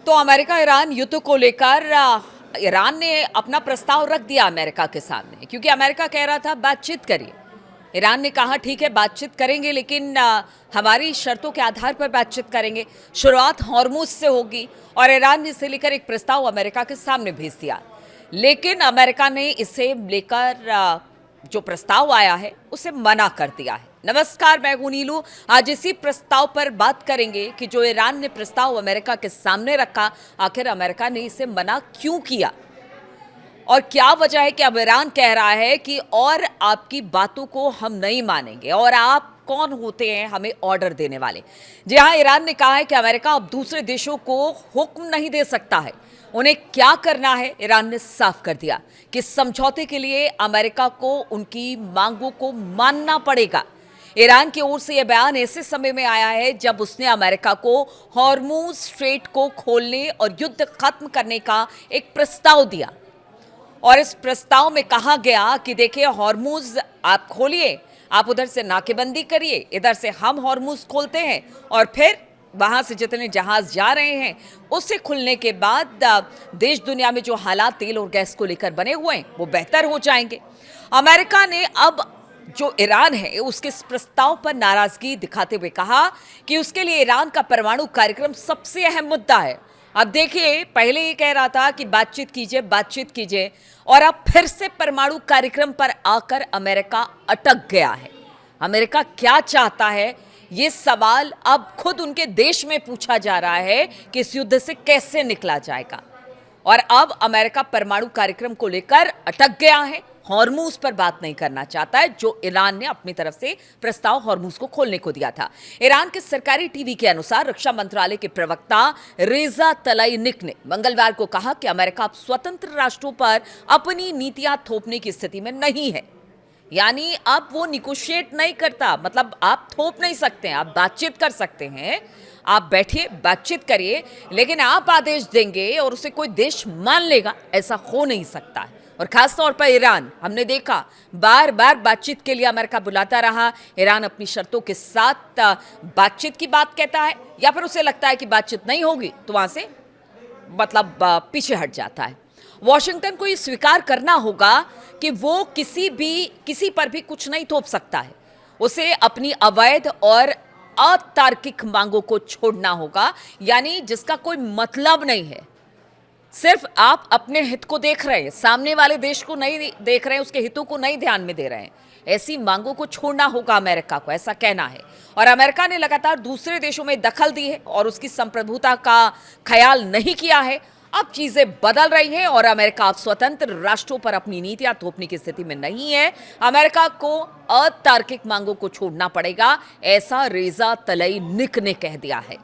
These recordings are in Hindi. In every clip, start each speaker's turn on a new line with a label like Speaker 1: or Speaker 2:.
Speaker 1: तो अमेरिका ईरान युद्ध को लेकर ईरान ने अपना प्रस्ताव रख दिया अमेरिका के सामने, क्योंकि अमेरिका कह रहा था बातचीत करिए। ईरान ने कहा ठीक है बातचीत करेंगे, लेकिन हमारी शर्तों के आधार पर बातचीत करेंगे। शुरुआत हॉर्मुज से होगी और ईरान ने इसे लेकर एक प्रस्ताव अमेरिका के सामने भेज दिया। लेकिन अमेरिका ने इसे लेकर जो प्रस्ताव आया है उसे मना कर दिया है। नमस्कार, मैं हूं नीलू। आज इसी प्रस्ताव पर बात करेंगे कि जो ईरान ने प्रस्ताव अमेरिका के सामने रखा, आखिर अमेरिका ने इसे मना क्यों किया और क्या वजह है कि अब ईरान कह रहा है कि और आपकी बातों को हम नहीं मानेंगे। और आप कौन होते हैं हमें ऑर्डर देने वाले? जी हाँ, ईरान ने कहा है कि अमेरिका अब दूसरे देशों को हुक्म नहीं दे सकता है, उन्हें क्या करना है ईरान ने साफ कर दिया कि समझौते के लिए अमेरिका को उनकी मांगों को मानना पड़ेगा। ईरान की ओर से यह बयान ऐसे समय में आया है जब उसने अमेरिका को हॉर्मुज स्ट्रेट को खोलने और युद्ध खत्म करने का एक प्रस्ताव दिया। और इस प्रस्ताव में कहा गया कि देखिए, हॉर्मुज आप खोलिए, आप उधर से नाकेबंदी करिए, इधर से हम हॉर्मुज खोलते हैं और फिर वहां से जितने जहाज जा रहे हैं उससे खुलने के बाद देश दुनिया में जो हालात तेल और गैस को लेकर बने हुए हैं वो बेहतर हो जाएंगे। अमेरिका ने अब जो ईरान है उसके इस प्रस्ताव पर नाराजगी दिखाते हुए कहा कि उसके लिए ईरान का परमाणु कार्यक्रम सबसे अहम मुद्दा है। अब देखिए, पहले ये कह रहा था कि बातचीत कीजिए और अब फिर से परमाणु कार्यक्रम पर आकर अमेरिका अटक गया है। अमेरिका क्या चाहता है, ये सवाल अब खुद उनके देश में पूछा जा रहा है कि इस युद्ध से कैसे निकला जाएगा। और अब अमेरिका परमाणु कार्यक्रम को लेकर अटक गया है, हॉर्मुज पर बात नहीं करना चाहता है, जो ईरान ने अपनी तरफ से प्रस्ताव हॉर्मुज को खोलने को दिया था। ईरान के सरकारी टीवी के अनुसार रक्षा मंत्रालय के प्रवक्ता रेजा तलाईनिक ने मंगलवार को कहा कि अमेरिका अब स्वतंत्र राष्ट्रों पर अपनी नीतियां थोपने की स्थिति में नहीं है। यानी अब वो निगोशिएट नहीं करता, मतलब आप थोप नहीं सकते हैं, आप बातचीत कर सकते हैं, आप बैठिए बातचीत करिए, लेकिन आप आदेश देंगे और उसे कोई देश मान लेगा, ऐसा हो नहीं सकता है। और खास तौर पर ईरान, हमने देखा बार बार बातचीत के लिए अमेरिका बुलाता रहा। ईरान अपनी शर्तों के साथ बातचीत की बात कहता है, या फिर उसे लगता है कि बातचीत नहीं होगी तो वहां से मतलब पीछे हट जाता है। वॉशिंगटन को ये स्वीकार करना होगा कि वो किसी पर भी कुछ नहीं थोप सकता है। उसे अपनी अवैध और अतार्किक मांगों को छोड़ना होगा, यानी जिसका कोई मतलब नहीं है। सिर्फ आप अपने हित को देख रहे हैं, सामने वाले देश को नहीं देख रहे हैं, उसके हितों को नहीं ध्यान में दे रहे हैं। ऐसी मांगों को छोड़ना होगा अमेरिका को, ऐसा कहना है। और अमेरिका ने लगातार दूसरे देशों में दखल दी है और उसकी संप्रभुता का ख्याल नहीं किया है। अब चीजें बदल रही हैं और अमेरिका अब स्वतंत्र राष्ट्रों पर अपनी नीतियां थोपने की स्थिति में नहीं है। अमेरिका को अतार्किक मांगों को छोड़ना पड़ेगा, ऐसा रेजा तलाईनिक ने कह दिया है।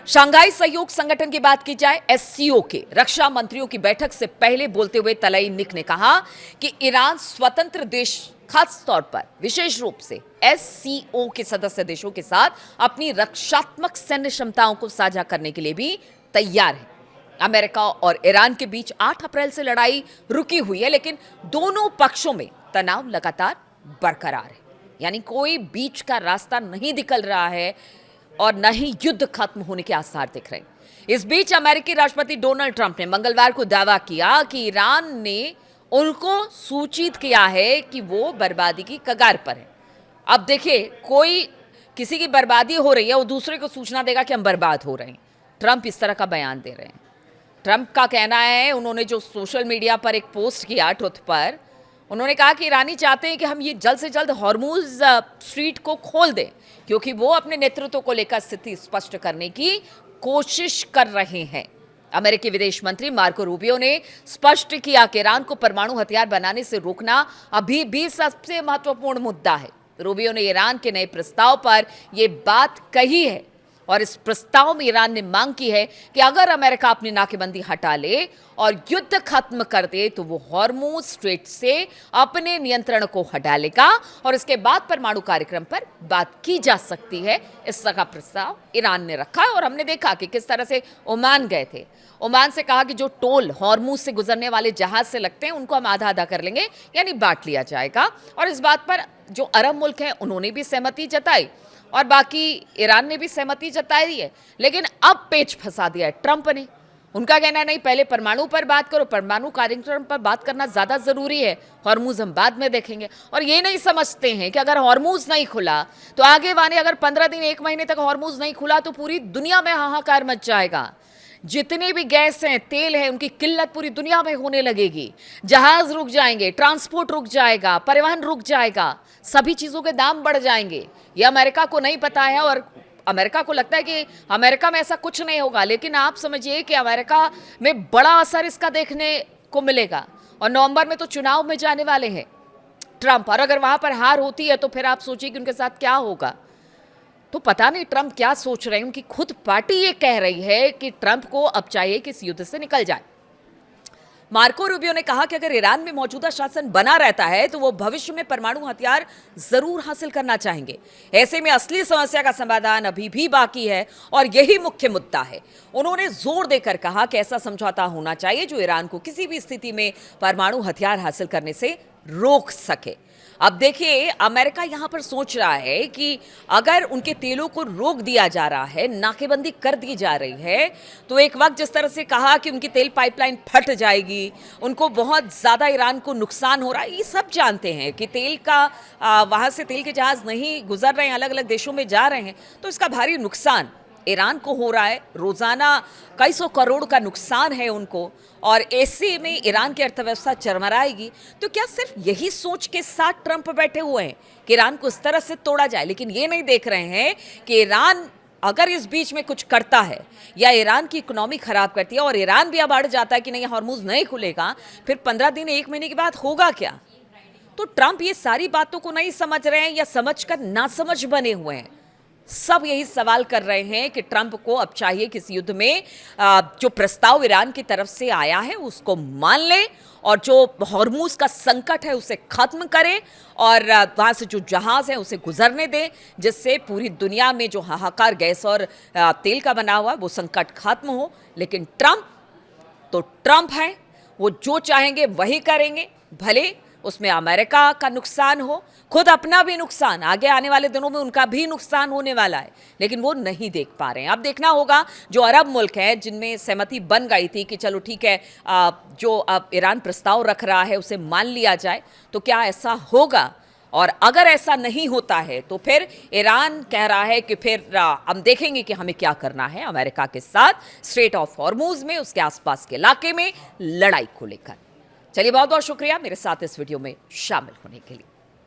Speaker 1: शंघाई सहयोग संगठन की बात की जाए, एससीओ के रक्षा मंत्रियों की बैठक से पहले बोलते हुए तलाईनिक ने कहा कि ईरान स्वतंत्र देश, खास तौर पर विशेष रूप से एससीओ के सदस्य देशों के साथ अपनी रक्षात्मक सैन्य क्षमताओं को साझा करने के लिए भी तैयार है। अमेरिका और ईरान के बीच 8 अप्रैल से लड़ाई रुकी हुई है, लेकिन दोनों पक्षों में तनाव लगातार बरकरार है, यानी कोई बीच का रास्ता नहीं निकल रहा है और न ही युद्ध खत्म होने के आसार दिख रहे हैं। इस बीच अमेरिकी राष्ट्रपति डोनाल्ड ट्रंप ने मंगलवार को दावा किया कि ईरान ने उनको सूचित किया है कि वो बर्बादी की कगार पर है। अब देखिए, कोई किसी की बर्बादी हो रही है, वो दूसरे को सूचना देगा कि हम बर्बाद हो रहे हैं। ट्रंप इस तरह का बयान दे रहे हैं। ट्रंप का कहना है, उन्होंने जो सोशल मीडिया पर एक पोस्ट किया ट्रुथ पर, उन्होंने कहा कि ईरानी चाहते हैं कि हम ये जल्द से जल्द हॉर्मुज स्ट्रीट को खोल दें, क्योंकि वो अपने नेतृत्व को लेकर स्थिति स्पष्ट करने की कोशिश कर रहे हैं। अमेरिकी विदेश मंत्री मार्को रूबियो ने स्पष्ट किया कि ईरान को परमाणु हथियार बनाने से रोकना अभी भी सबसे महत्वपूर्ण मुद्दा है। रूबियो ने ईरान के नए प्रस्ताव पर यह बात कही है और इस प्रस्ताव में ईरान ने मांग की है कि अगर अमेरिका अपनी नाकेबंदी हटा ले और युद्ध खत्म कर दे तो वो हॉर्मुज स्ट्रेट से अपने नियंत्रण को हटा लेगा और इसके बाद परमाणु कार्यक्रम पर बात की जा सकती है। इस तरह का प्रस्ताव ईरान ने रखा और हमने देखा कि किस तरह से ओमान गए थे। ओमान से कहा कि जो टोल हॉर्मुज से गुजरने वाले जहाज से लगते हैं उनको हम आधा आधा कर लेंगे, यानी बांट लिया जाएगा। और इस बात पर जो अरब मुल्क हैं उन्होंने भी सहमति जताई और बाकी ईरान ने भी सहमति जताई है। लेकिन अब पेच फंसा दिया है ट्रंप ने। उनका कहना है नहीं, पहले परमाणु पर बात करो, परमाणु कार्यक्रम पर बात करना ज़्यादा ज़रूरी है, हॉर्मूज हम बाद में देखेंगे। और ये नहीं समझते हैं कि अगर हॉर्मूज नहीं खुला तो आगे वाले अगर 15 दिन 1 महीने तक हॉर्मूज नहीं खुला तो पूरी दुनिया में हाहाकार मच जाएगा। जितने भी गैस हैं, तेल है, उनकी किल्लत पूरी दुनिया में होने लगेगी। जहाज रुक जाएंगे, ट्रांसपोर्ट रुक जाएगा, परिवहन रुक जाएगा, सभी चीज़ों के दाम बढ़ जाएंगे। ये अमेरिका को नहीं पता है और अमेरिका को लगता है कि अमेरिका में ऐसा कुछ नहीं होगा। लेकिन आप समझिए कि अमेरिका में बड़ा असर इसका देखने को मिलेगा। और नवंबर में तो चुनाव में जाने वाले हैं ट्रंप, और अगर वहाँ पर हार होती है तो फिर आप सोचिए कि उनके साथ क्या होगा। तो पता नहीं ट्रंप क्या सोच रहे हैं। उनकी खुद पार्टी ये कह रही है कि ट्रंप को अब चाहिए कि इस युद्ध से निकल जाए। मार्को रूबियो ने कहा कि अगर ईरान में मौजूदा शासन बना रहता है तो वो भविष्य में परमाणु हथियार जरूर हासिल करना चाहेंगे। ऐसे में असली समस्या का समाधान अभी भी बाकी है और यही मुख्य मुद्दा है। उन्होंने जोर देकर कहा कि ऐसा समझौता होना चाहिए जो ईरान को किसी भी स्थिति में परमाणु हथियार हासिल करने से रोक सके। अब देखिए, अमेरिका यहां पर सोच रहा है कि अगर उनके तेलों को रोक दिया जा रहा है, नाकेबंदी कर दी जा रही है, तो एक वक्त जिस तरह से कहा कि उनकी तेल पाइपलाइन फट जाएगी, उनको बहुत ज़्यादा ईरान को नुकसान हो रहा है। ये सब जानते हैं कि तेल का वहाँ से तेल के जहाज़ नहीं गुजर रहे हैं, अलग अलग देशों में जा रहे हैं, तो इसका भारी नुकसान ईरान को हो रहा है। रोज़ाना कई सौ करोड़ का नुकसान है उनको, और ऐसे में ईरान की अर्थव्यवस्था चरमराएगी। तो क्या सिर्फ यही सोच के साथ ट्रंप बैठे हुए हैं कि ईरान को इस तरह से तोड़ा जाए? लेकिन ये नहीं देख रहे हैं कि ईरान अगर इस बीच में कुछ करता है या ईरान की इकोनॉमी खराब करती है और ईरान भी अब अड़ जाता है कि नहीं, हॉर्मूज नहीं खुलेगा, फिर 15 दिन 1 महीने के बाद होगा क्या? तो ट्रंप ये सारी बातों को नहीं समझ रहे हैं या समझकर नासमझ बने हुए हैं। सब यही सवाल कर रहे हैं कि ट्रंप को अब चाहिए कि इस युद्ध में जो प्रस्ताव ईरान की तरफ से आया है उसको मान ले और जो हॉर्मूज का संकट है उसे खत्म करें और वहाँ से जो जहाज है उसे गुजरने दें, जिससे पूरी दुनिया में जो हाहाकार गैस और तेल का बना हुआ है वो संकट खत्म हो। लेकिन ट्रंप है, वो जो चाहेंगे वही करेंगे, भले उसमें अमेरिका का नुकसान हो, खुद अपना भी नुकसान, आगे आने वाले दिनों में उनका भी नुकसान होने वाला है, लेकिन वो नहीं देख पा रहे हैं। अब देखना होगा जो अरब मुल्क हैं जिनमें सहमति बन गई थी कि चलो ठीक है, जो अब ईरान प्रस्ताव रख रहा है उसे मान लिया जाए, तो क्या ऐसा होगा? और अगर ऐसा नहीं होता है तो फिर ईरान कह रहा है कि फिर हम देखेंगे कि हमें क्या करना है अमेरिका के साथ स्ट्रेट ऑफ हॉर्मूज में, उसके आसपास के इलाके में लड़ाई को लेकर। चलिए, बहुत बहुत शुक्रिया मेरे साथ इस वीडियो में शामिल होने के लिए।